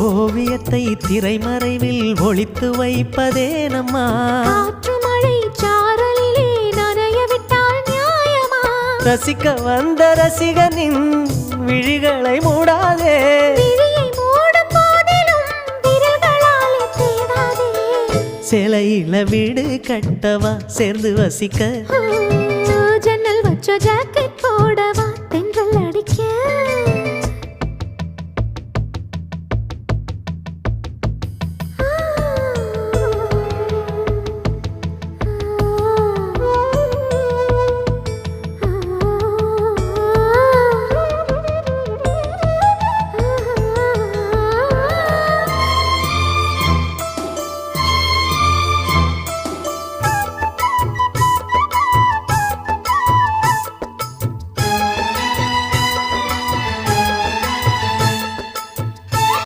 ஓவியத்தை திரைமறைவில் ஒளித்து வைப்பதே நம்மா காற்று மழை சாரலிலே நனைய விட்டால் நியாயமா ரசிக்க வந்த ரசிகனின் விழிகளை மூடாதே விழியை மூடும் போதிலும் விரல்களாலே தேடாதே சிலையில வீடு கட்டவா சேர்ந்து வசிக்க ஜன்னல் வச்ச ஜாக்கெட் போடவா